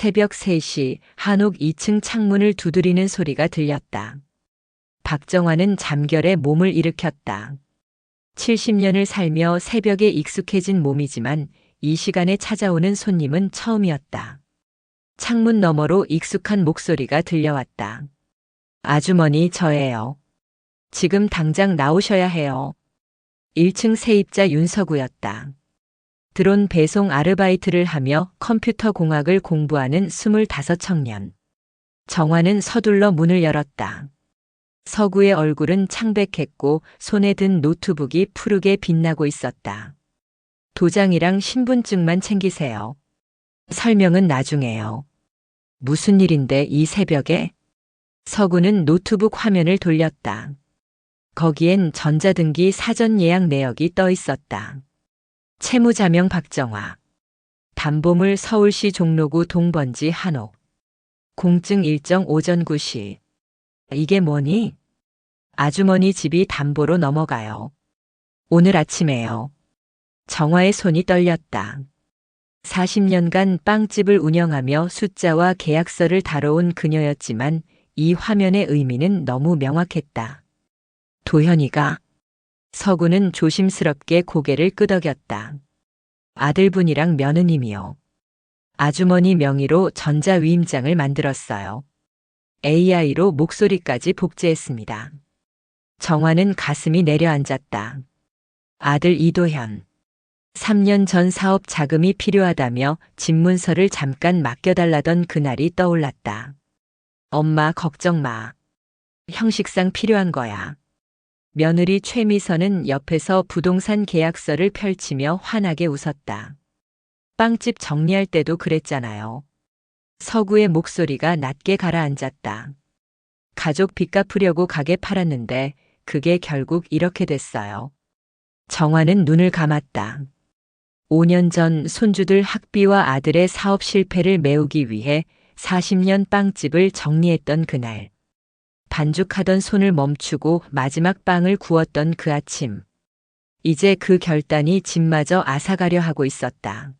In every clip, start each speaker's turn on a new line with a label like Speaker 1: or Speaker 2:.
Speaker 1: 새벽 3시 한옥 2층 창문을 두드리는 소리가 들렸다. 박정화는 잠결에 몸을 일으켰다. 70년을 살며 새벽에 익숙해진 몸이지만 이 시간에 찾아오는 손님은 처음이었다. 창문 너머로 익숙한 목소리가 들려왔다. 아주머니, 저예요. 지금 당장 나오셔야 해요. 1층 세입자 윤서구였다. 드론 배송 아르바이트를 하며 컴퓨터 공학을 공부하는 25 청년. 정화는 서둘러 문을 열었다. 서구의 얼굴은 창백했고 손에 든 노트북이 푸르게 빛나고 있었다. 도장이랑 신분증만 챙기세요. 설명은 나중에요. 무슨 일인데 이 새벽에? 서구는 노트북 화면을 돌렸다. 거기엔 전자등기 사전 예약 내역이 떠 있었다. 채무자명 박정화. 담보물 서울시 종로구 동번지 한옥. 공증 일정 오전 9시. 이게 뭐니? 아주머니 집이 담보로 넘어가요. 오늘 아침에요. 정화의 손이 떨렸다. 40년간 빵집을 운영하며 숫자와 계약서를 다뤄온 그녀였지만 이 화면의 의미는 너무 명확했다. 도현이가. 서구는 조심스럽게 고개를 끄덕였다. 아들분이랑 며느님이요. 아주머니 명의로 전자위임장을 만들었어요. AI로 목소리까지 복제했습니다. 정화는 가슴이 내려앉았다. 아들 이도현. 3년 전 사업 자금이 필요하다며 집문서를 잠깐 맡겨달라던 그날이 떠올랐다. 엄마 걱정 마. 형식상 필요한 거야. 며느리 최미선은 옆에서 부동산 계약서를 펼치며 환하게 웃었다. 빵집 정리할 때도 그랬잖아요. 서구의 목소리가 낮게 가라앉았다. 가족 빚 갚으려고 가게 팔았는데 그게 결국 이렇게 됐어요. 정화는 눈을 감았다. 5년 전 손주들 학비와 아들의 사업 실패를 메우기 위해 40년 빵집을 정리했던 그날. 반죽하던 손을 멈추고 마지막 빵을 구웠던 그 아침. 이제 그 결단이 집마저 앗아가려 하고 있었다.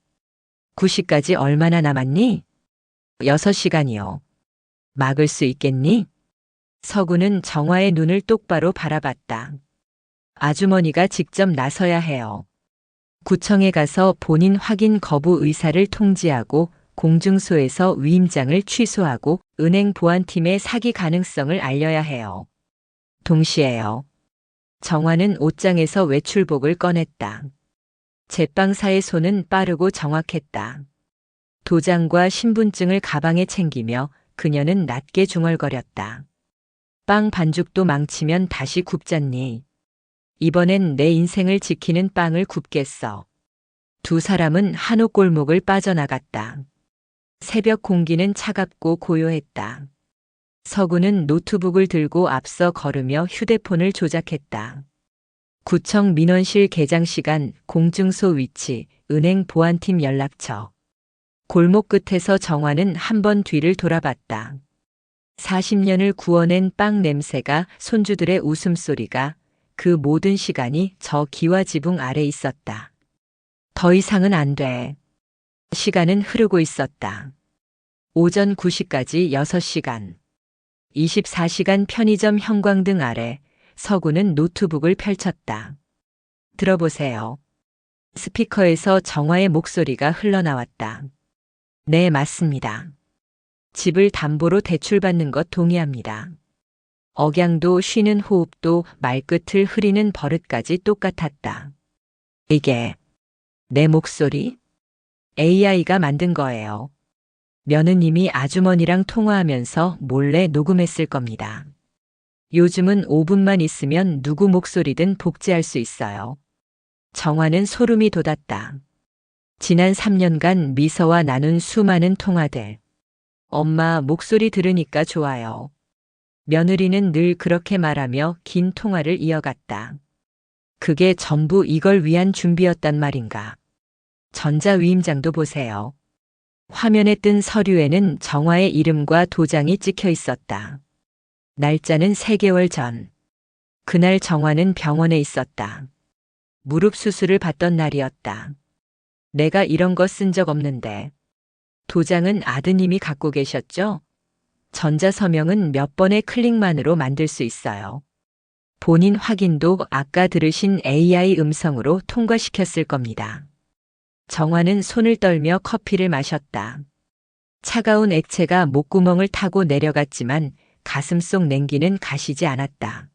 Speaker 1: 9시까지 얼마나 남았니? 6시간이요. 막을 수 있겠니? 서구는 정화의 눈을 똑바로 바라봤다. 아주머니가 직접 나서야 해요. 구청에 가서 본인 확인 거부 의사를 통지하고 공증소에서 위임장을 취소하고 은행 보안팀에 사기 가능성을 알려야 해요. 동시에요. 정화는 옷장에서 외출복을 꺼냈다. 제빵사의 손은 빠르고 정확했다. 도장과 신분증을 가방에 챙기며 그녀는 낮게 중얼거렸다. 빵 반죽도 망치면 다시 굽잖니. 이번엔 내 인생을 지키는 빵을 굽겠어. 두 사람은 한옥 골목을 빠져나갔다. 새벽 공기는 차갑고 고요했다. 서구는 노트북을 들고 앞서 걸으며 휴대폰을 조작했다. 구청 민원실 개장 시간, 공증소 위치, 은행 보안팀 연락처. 골목 끝에서 정화는 한 번 뒤를 돌아봤다. 40년을 구워낸 빵 냄새가, 손주들의 웃음소리가, 그 모든 시간이 저 기와지붕 아래 있었다. 더 이상은 안 돼. 시간은 흐르고 있었다. 오전 9시까지 6시간. 24시간 편의점 형광등 아래 서구는 노트북을 펼쳤다. 들어보세요. 스피커에서 정화의 목소리가 흘러나왔다. 네, 맞습니다. 집을 담보로 대출받는 것 동의합니다. 억양도 쉬는 호흡도 말끝을 흐리는 버릇까지 똑같았다. 이게 내 목소리? AI가 만든 거예요. 며느님이 아주머니랑 통화하면서 몰래 녹음했을 겁니다. 요즘은 5분만 있으면 누구 목소리든 복제할 수 있어요. 정화는 소름이 돋았다. 지난 3년간 미서와 나눈 수많은 통화들. 엄마 목소리 들으니까 좋아요. 며느리는 늘 그렇게 말하며 긴 통화를 이어갔다. 그게 전부 이걸 위한 준비였단 말인가. 전자위임장도 보세요. 화면에 뜬 서류에는 정화의 이름과 도장이 찍혀 있었다. 날짜는 3개월 전. 그날 정화는 병원에 있었다. 무릎 수술을 받던 날이었다. 내가 이런 거 쓴 적 없는데. 도장은 아드님이 갖고 계셨죠? 전자서명은 몇 번의 클릭만으로 만들 수 있어요. 본인 확인도 아까 들으신 AI 음성으로 통과시켰을 겁니다. 정화는 손을 떨며 커피를 마셨다. 차가운 액체가 목구멍을 타고 내려갔지만 가슴 속 냉기는 가시지 않았다.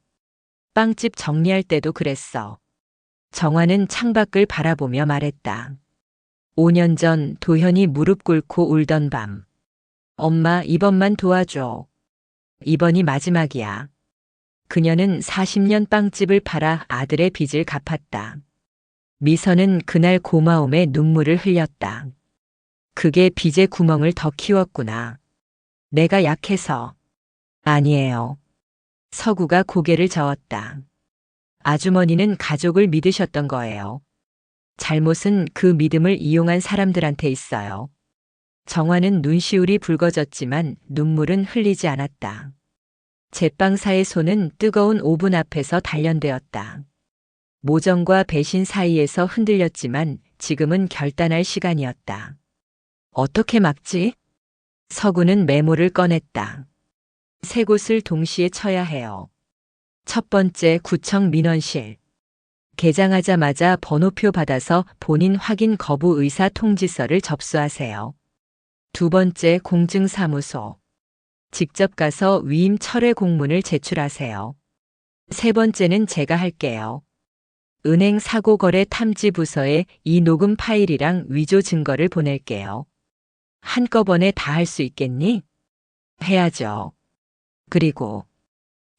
Speaker 1: 빵집 정리할 때도 그랬어. 정화는 창밖을 바라보며 말했다. 5년 전 도현이 무릎 꿇고 울던 밤. 엄마, 이번만 도와줘. 이번이 마지막이야. 그녀는 40년 빵집을 팔아 아들의 빚을 갚았다. 미선은 그날 고마움에 눈물을 흘렸다. 그게 빚의 구멍을 더 키웠구나. 내가 약해서. 아니에요. 서구가 고개를 저었다. 아주머니는 가족을 믿으셨던 거예요. 잘못은 그 믿음을 이용한 사람들한테 있어요. 정화는 눈시울이 붉어졌지만 눈물은 흘리지 않았다. 제빵사의 손은 뜨거운 오븐 앞에서 단련되었다. 모정과 배신 사이에서 흔들렸지만 지금은 결단할 시간이었다. 어떻게 막지? 서구는 메모를 꺼냈다. 세 곳을 동시에 쳐야 해요. 첫 번째, 구청 민원실. 개장하자마자 번호표 받아서 본인 확인 거부 의사 통지서를 접수하세요. 두 번째, 공증사무소. 직접 가서 위임 철회 공문을 제출하세요. 세 번째는 제가 할게요. 은행 사고거래 탐지 부서에 이 녹음 파일이랑 위조 증거를 보낼게요. 한꺼번에 다 할 수 있겠니? 해야죠. 그리고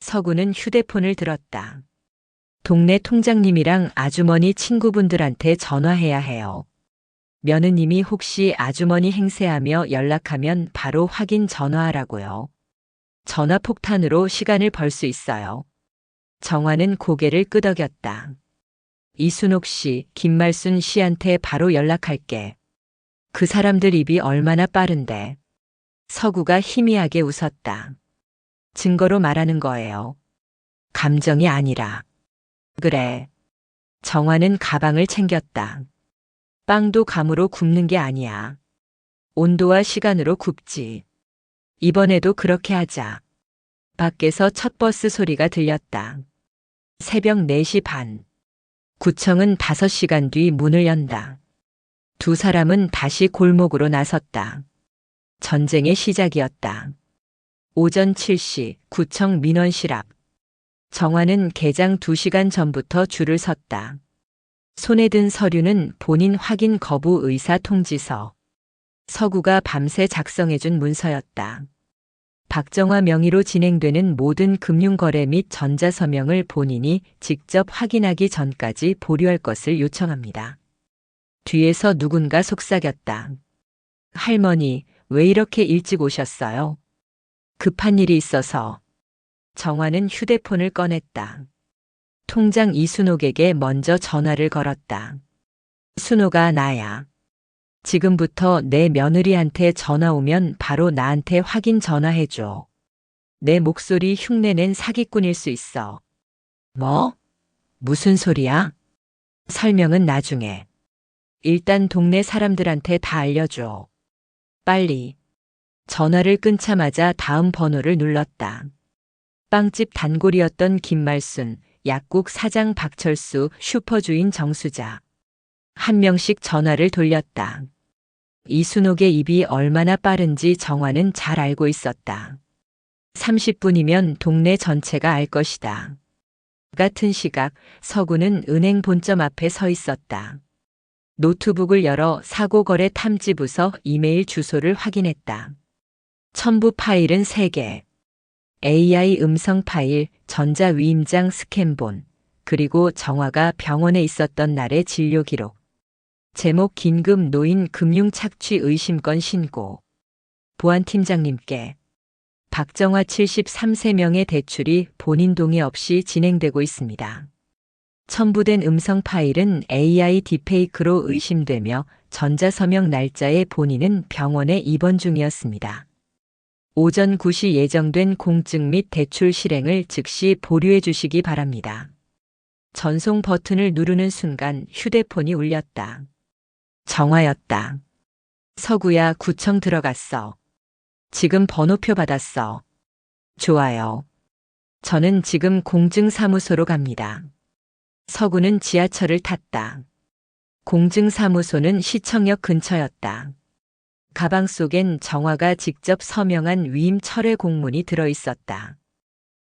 Speaker 1: 서구는 휴대폰을 들었다. 동네 통장님이랑 아주머니 친구분들한테 전화해야 해요. 며느님이 혹시 아주머니 행세하며 연락하면 바로 확인 전화하라고요. 전화 폭탄으로 시간을 벌 수 있어요. 정화는 고개를 끄덕였다. 이순옥 씨, 김말순 씨한테 바로 연락할게. 그 사람들 입이 얼마나 빠른데. 서구가 희미하게 웃었다. 증거로 말하는 거예요. 감정이 아니라. 그래. 정화는 가방을 챙겼다. 빵도 감으로 굽는 게 아니야. 온도와 시간으로 굽지. 이번에도 그렇게 하자. 밖에서 첫 버스 소리가 들렸다. 새벽 4시 반. 구청은 5시간 뒤 문을 연다. 두 사람은 다시 골목으로 나섰다. 전쟁의 시작이었다. 오전 7시 구청 민원실 앞. 정화는 개장 2시간 전부터 줄을 섰다. 손에 든 서류는 본인 확인 거부 의사 통지서. 서구가 밤새 작성해준 문서였다. 박정화 명의로 진행되는 모든 금융거래 및 전자서명을 본인이 직접 확인하기 전까지 보류할 것을 요청합니다. 뒤에서 누군가 속삭였다. 할머니, 왜 이렇게 일찍 오셨어요? 급한 일이 있어서. 정화는 휴대폰을 꺼냈다. 통장 이순옥에게 먼저 전화를 걸었다. 순옥아, 나야. 지금부터 내 며느리한테 전화 오면 바로 나한테 확인 전화해줘. 내 목소리 흉내낸 사기꾼일 수 있어. 뭐? 무슨 소리야? 설명은 나중에. 일단 동네 사람들한테 다 알려줘. 빨리. 전화를 끊자마자 다음 번호를 눌렀다. 빵집 단골이었던 김말순, 약국 사장 박철수, 슈퍼주인 정수자. 한 명씩 전화를 돌렸다. 이순옥의 입이 얼마나 빠른지 정화는 잘 알고 있었다. 30분이면 동네 전체가 알 것이다. 같은 시각 서구는 은행 본점 앞에 서 있었다. 노트북을 열어 사고거래 탐지부서 이메일 주소를 확인했다. 첨부 파일은 3개. AI 음성 파일, 전자위임장 스캔본, 그리고 정화가 병원에 있었던 날의 진료 기록. 제목 긴급 노인 금융착취 의심건 신고. 보안팀장님께. 박정화 73세명의 대출이 본인 동의 없이 진행되고 있습니다. 첨부된 음성 파일은 AI 딥페이크로 의심되며 전자서명 날짜에 본인은 병원에 입원 중이었습니다. 오전 9시 예정된 공증 및 대출 실행을 즉시 보류해 주시기 바랍니다. 전송 버튼을 누르는 순간 휴대폰이 울렸다. 정화였다. 서구야, 구청 들어갔어. 지금 번호표 받았어. 좋아요. 저는 지금 공증사무소로 갑니다. 서구는 지하철을 탔다. 공증사무소는 시청역 근처였다. 가방 속엔 정화가 직접 서명한 위임 철회 공문이 들어 있었다.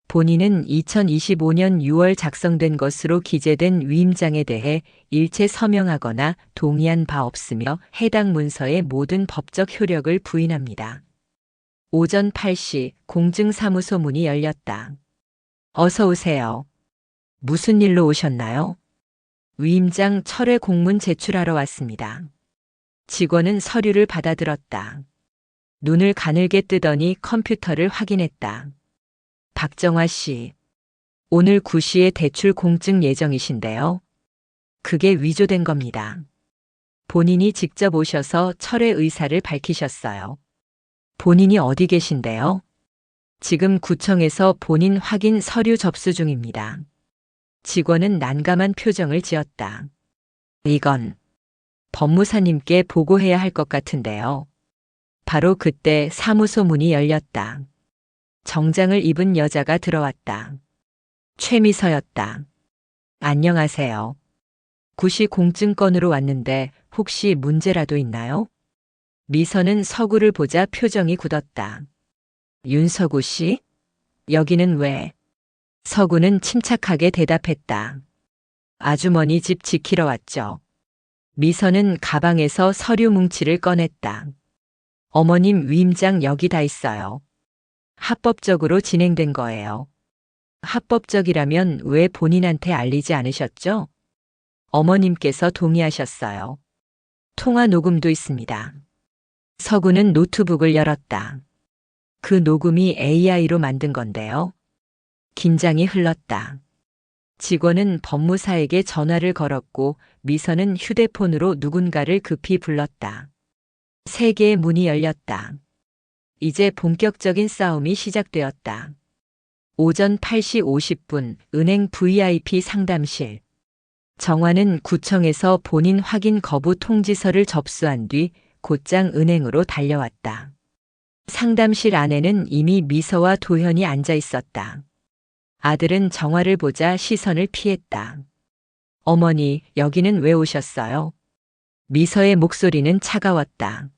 Speaker 1: 본인은 2025년 6월 작성된 것으로 기재된 위임장에 대해 일체 서명하거나 동의한 바 없으며 해당 문서의 모든 법적 효력을 부인합니다. 오전 8시 공증사무소 문이 열렸다. 어서 오세요. 무슨 일로 오셨나요? 위임장 철회 공문 제출하러 왔습니다. 직원은 서류를 받아들었다. 눈을 가늘게 뜨더니 컴퓨터를 확인했다. 박정화 씨, 오늘 9시에 대출 공증 예정이신데요. 그게 위조된 겁니다. 본인이 직접 오셔서 철회 의사를 밝히셨어요. 본인이 어디 계신데요? 지금 구청에서 본인 확인 서류 접수 중입니다. 직원은 난감한 표정을 지었다. 이건 법무사님께 보고해야 할 것 같은데요. 바로 그때 사무소 문이 열렸다. 정장을 입은 여자가 들어왔다. 최미서였다. 안녕하세요. 구시 공증건으로 왔는데 혹시 문제라도 있나요? 미서는 서구를 보자 표정이 굳었다. 윤서구 씨? 여기는 왜? 서구는 침착하게 대답했다. 아주머니 집 지키러 왔죠. 미서는 가방에서 서류 뭉치를 꺼냈다. 어머님 위임장 여기 다 있어요. 합법적으로 진행된 거예요. 합법적이라면 왜 본인한테 알리지 않으셨죠? 어머님께서 동의하셨어요. 통화 녹음도 있습니다. 서구는 노트북을 열었다. 그 녹음이 AI로 만든 건데요. 긴장이 흘렀다. 직원은 법무사에게 전화를 걸었고 미서는 휴대폰으로 누군가를 급히 불렀다. 세 개의 문이 열렸다. 이제 본격적인 싸움이 시작되었다. 오전 8시 50분 은행 VIP 상담실. 정화는 구청에서 본인 확인 거부 통지서를 접수한 뒤 곧장 은행으로 달려왔다. 상담실 안에는 이미 미서와 도현이 앉아 있었다. 아들은 정화를 보자 시선을 피했다. 어머니, 여기는 왜 오셨어요? 미서의 목소리는 차가웠다.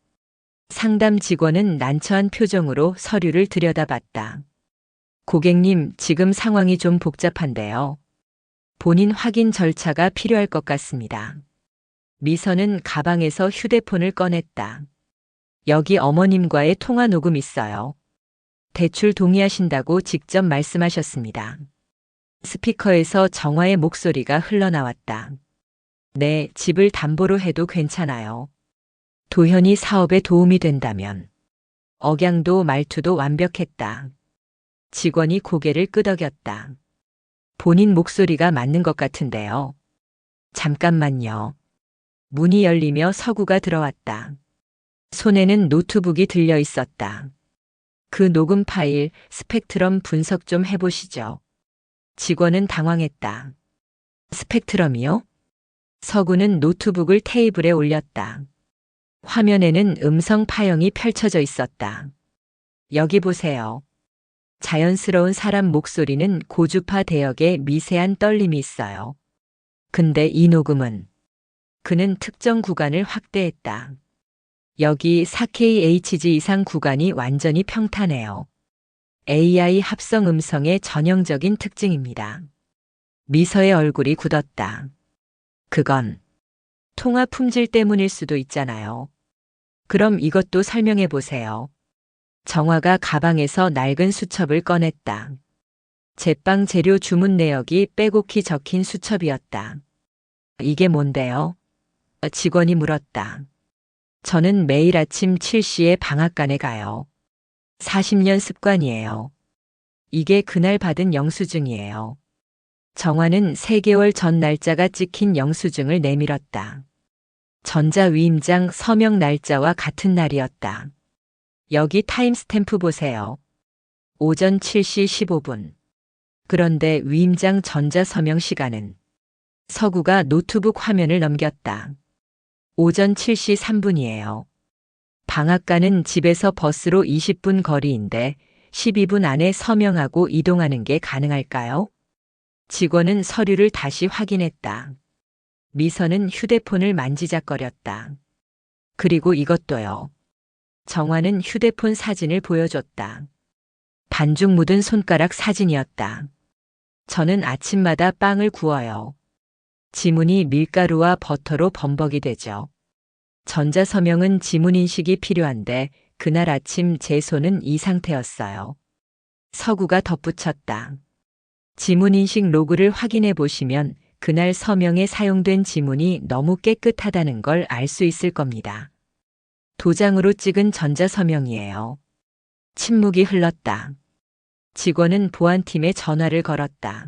Speaker 1: 상담 직원은 난처한 표정으로 서류를 들여다봤다. 고객님, 지금 상황이 좀 복잡한데요. 본인 확인 절차가 필요할 것 같습니다. 미서는 가방에서 휴대폰을 꺼냈다. 여기 어머님과의 통화 녹음 있어요. 대출 동의하신다고 직접 말씀하셨습니다. 스피커에서 정화의 목소리가 흘러나왔다. 네, 집을 담보로 해도 괜찮아요. 도현이 사업에 도움이 된다면. 억양도 말투도 완벽했다. 직원이 고개를 끄덕였다. 본인 목소리가 맞는 것 같은데요. 잠깐만요. 문이 열리며 서구가 들어왔다. 손에는 노트북이 들려 있었다. 그 녹음 파일, 스펙트럼 분석 좀 해보시죠. 직원은 당황했다. 스펙트럼이요? 서구는 노트북을 테이블에 올렸다. 화면에는 음성 파형이 펼쳐져 있었다. 여기 보세요. 자연스러운 사람 목소리는 고주파 대역에 미세한 떨림이 있어요. 근데 이 녹음은 그는 특정 구간을 확대했다. 여기 4kHz 이상 구간이 완전히 평탄해요. AI 합성 음성의 전형적인 특징입니다. 미서의 얼굴이 굳었다. 그건 통화 품질 때문일 수도 있잖아요. 그럼 이것도 설명해 보세요. 정화가 가방에서 낡은 수첩을 꺼냈다. 제빵 재료 주문 내역이 빼곡히 적힌 수첩이었다. 이게 뭔데요? 직원이 물었다. 저는 매일 아침 7시에 방앗간에 가요. 40년 습관이에요. 이게 그날 받은 영수증이에요. 정화는 3개월 전 날짜가 찍힌 영수증을 내밀었다. 전자위임장 서명 날짜와 같은 날이었다. 여기 타임스탬프 보세요. 오전 7시 15분. 그런데 위임장 전자서명 시간은 서구가 노트북 화면을 넘겼다. 오전 7시 3분이에요. 방앗간은 집에서 버스로 20분 거리인데 12분 안에 서명하고 이동하는 게 가능할까요? 직원은 서류를 다시 확인했다. 미선은 휴대폰을 만지작거렸다. 그리고 이것도요. 정화는 휴대폰 사진을 보여줬다. 반죽 묻은 손가락 사진이었다. 저는 아침마다 빵을 구워요. 지문이 밀가루와 버터로 범벅이 되죠. 전자서명은 지문인식이 필요한데 그날 아침 제 손은 이 상태였어요. 서구가 덧붙였다. 지문인식 로그를 확인해 보시면 그날 서명에 사용된 지문이 너무 깨끗하다는 걸 알 수 있을 겁니다. 도장으로 찍은 전자서명이에요. 침묵이 흘렀다. 직원은 보안팀에 전화를 걸었다.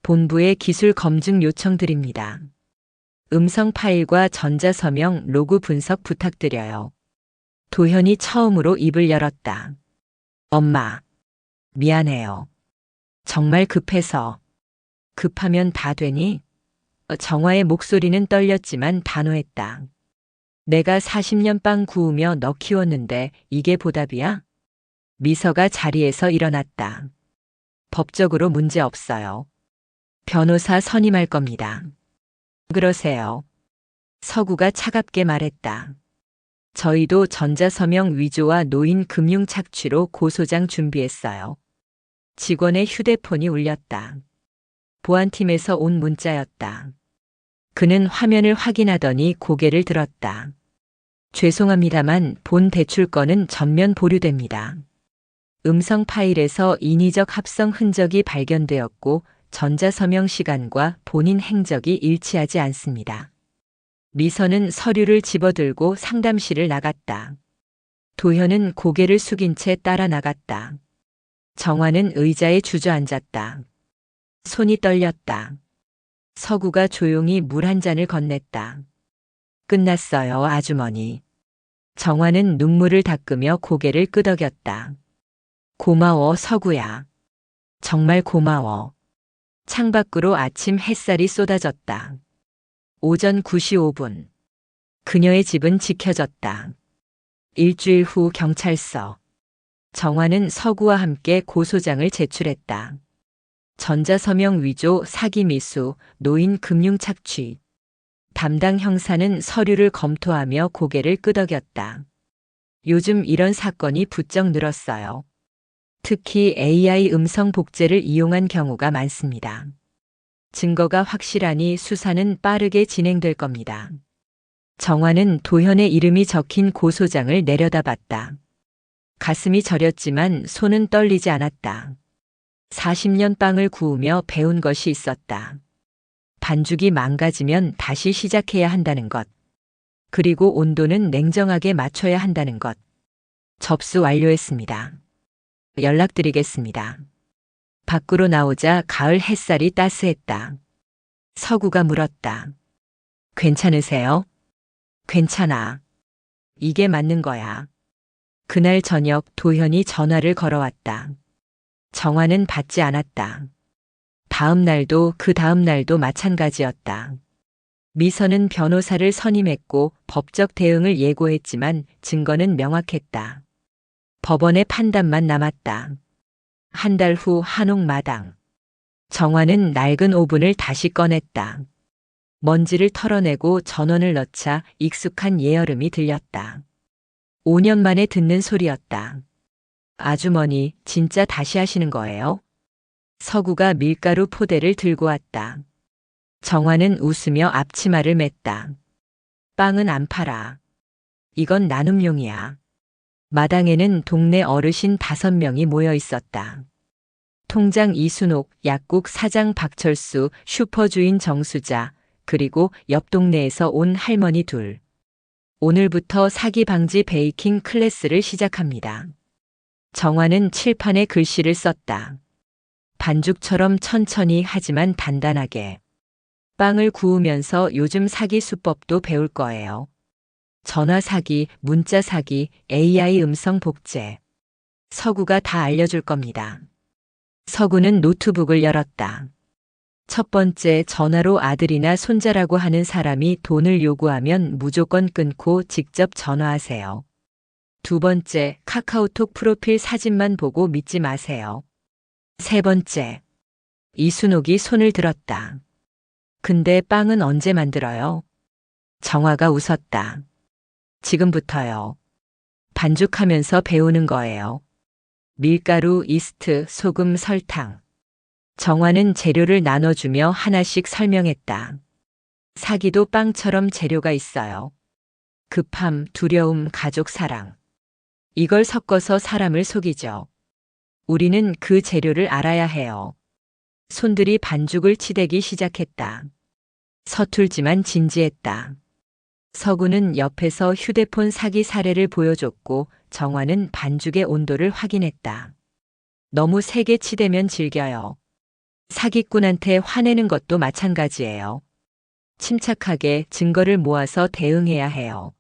Speaker 1: 본부에 기술 검증 요청드립니다. 음성 파일과 전자서명 로그 분석 부탁드려요. 도현이 처음으로 입을 열었다. 엄마, 미안해요. 정말 급해서. 급하면 다 되니? 정화의 목소리는 떨렸지만 단호했다. 내가 40년 빵 구우며 너 키웠는데 이게 보답이야? 미서가 자리에서 일어났다. 법적으로 문제 없어요. 변호사 선임할 겁니다. 그러세요. 서구가 차갑게 말했다. 저희도 전자서명 위조와 노인 금융 착취로 고소장 준비했어요. 직원의 휴대폰이 울렸다. 보안팀에서 온 문자였다. 그는 화면을 확인하더니 고개를 들었다. 죄송합니다만 본 대출권은 전면 보류됩니다. 음성 파일에서 인위적 합성 흔적이 발견되었고 전자서명 시간과 본인 행적이 일치하지 않습니다. 미선은 서류를 집어들고 상담실을 나갔다. 도현은 고개를 숙인 채 따라 나갔다. 정화는 의자에 주저앉았다. 손이 떨렸다. 서구가 조용히 물 한 잔을 건넸다. 끝났어요, 아주머니. 정화는 눈물을 닦으며 고개를 끄덕였다. 고마워, 서구야. 정말 고마워. 창밖으로 아침 햇살이 쏟아졌다. 오전 9시 5분. 그녀의 집은 지켜졌다. 일주일 후 경찰서. 정화는 서구와 함께 고소장을 제출했다. 전자서명 위조, 사기 미수, 노인 금융 착취. 담당 형사는 서류를 검토하며 고개를 끄덕였다. 요즘 이런 사건이 부쩍 늘었어요. 특히 AI 음성 복제를 이용한 경우가 많습니다. 증거가 확실하니 수사는 빠르게 진행될 겁니다. 정화는 도현의 이름이 적힌 고소장을 내려다봤다. 가슴이 저렸지만 손은 떨리지 않았다. 40년 빵을 구우며 배운 것이 있었다. 반죽이 망가지면 다시 시작해야 한다는 것. 그리고 온도는 냉정하게 맞춰야 한다는 것. 접수 완료했습니다. 연락드리겠습니다. 밖으로 나오자 가을 햇살이 따스했다. 서구가 물었다. 괜찮으세요? 괜찮아. 이게 맞는 거야. 그날 저녁 도현이 전화를 걸어왔다. 정화는 받지 않았다. 다음 날도 그 다음 날도 마찬가지였다. 미선은 변호사를 선임했고 법적 대응을 예고했지만 증거는 명확했다. 법원의 판단만 남았다. 한 달 후 한옥마당. 정화는 낡은 오븐을 다시 꺼냈다. 먼지를 털어내고 전원을 넣자 익숙한 예열음이 들렸다. 5년 만에 듣는 소리였다. 아주머니, 진짜 다시 하시는 거예요? 서구가 밀가루 포대를 들고 왔다. 정화는 웃으며 앞치마를 맸다. 빵은 안 팔아. 이건 나눔용이야. 마당에는 동네 어르신 5명이 모여 있었다. 통장 이순옥, 약국 사장 박철수, 슈퍼주인 정수자, 그리고 옆 동네에서 온 할머니 둘. 오늘부터 사기 방지 베이킹 클래스를 시작합니다. 정화는 칠판에 글씨를 썼다. 반죽처럼 천천히 하지만 단단하게. 빵을 구우면서 요즘 사기 수법도 배울 거예요. 전화 사기, 문자 사기, AI 음성 복제. 서구가 다 알려줄 겁니다. 서구는 노트북을 열었다. 첫 번째, 전화로 아들이나 손자라고 하는 사람이 돈을 요구하면 무조건 끊고 직접 전화하세요. 두 번째, 카카오톡 프로필 사진만 보고 믿지 마세요. 세 번째, 이순옥이 손을 들었다. 근데 빵은 언제 만들어요? 정화가 웃었다. 지금부터요. 반죽하면서 배우는 거예요. 밀가루, 이스트, 소금, 설탕. 정화는 재료를 나눠주며 하나씩 설명했다. 사기도 빵처럼 재료가 있어요. 급함, 두려움, 가족 사랑. 이걸 섞어서 사람을 속이죠. 우리는 그 재료를 알아야 해요. 손들이 반죽을 치대기 시작했다. 서툴지만 진지했다. 서구는 옆에서 휴대폰 사기 사례를 보여줬고 정화는 반죽의 온도를 확인했다. 너무 세게 치대면 질겨요. 사기꾼한테 화내는 것도 마찬가지예요. 침착하게 증거를 모아서 대응해야 해요.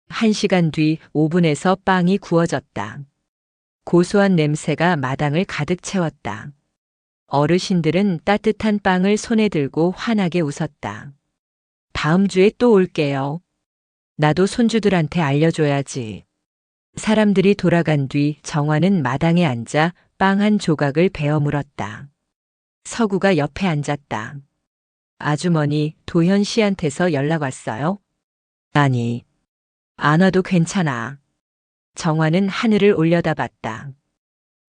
Speaker 1: 1시간 뒤 오븐에서 빵이 구워졌다. 고소한 냄새가 마당을 가득 채웠다. 어르신들은 따뜻한 빵을 손에 들고 환하게 웃었다. 다음 주에 또 올게요. 나도 손주들한테 알려줘야지. 사람들이 돌아간 뒤 정화는 마당에 앉아 빵 한 조각을 베어 물었다. 서구가 옆에 앉았다. 아주머니, 도현 씨한테서 연락 왔어요? 아니, 안 와도 괜찮아. 정화는 하늘을 올려다봤다.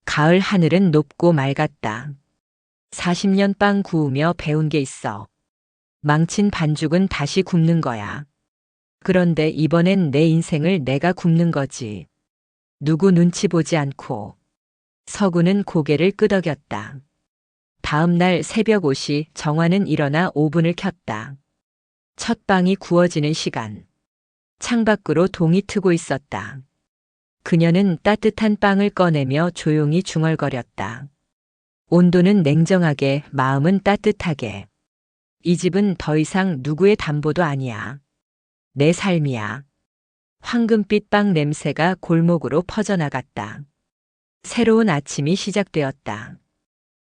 Speaker 1: 가을 하늘은 높고 맑았다. 40년 빵 구우며 배운 게 있어. 망친 반죽은 다시 굽는 거야. 그런데 이번엔 내 인생을 내가 굽는 거지. 누구 눈치 보지 않고. 서구는 고개를 끄덕였다. 다음 날 새벽 5시 정화는 일어나 오븐을 켰다. 첫 빵이 구워지는 시간. 창밖으로 동이 트고 있었다. 그녀는 따뜻한 빵을 꺼내며 조용히 중얼거렸다. 온도는 냉정하게, 마음은 따뜻하게. 이 집은 더 이상 누구의 담보도 아니야. 내 삶이야. 황금빛 빵 냄새가 골목으로 퍼져나갔다. 새로운 아침이 시작되었다.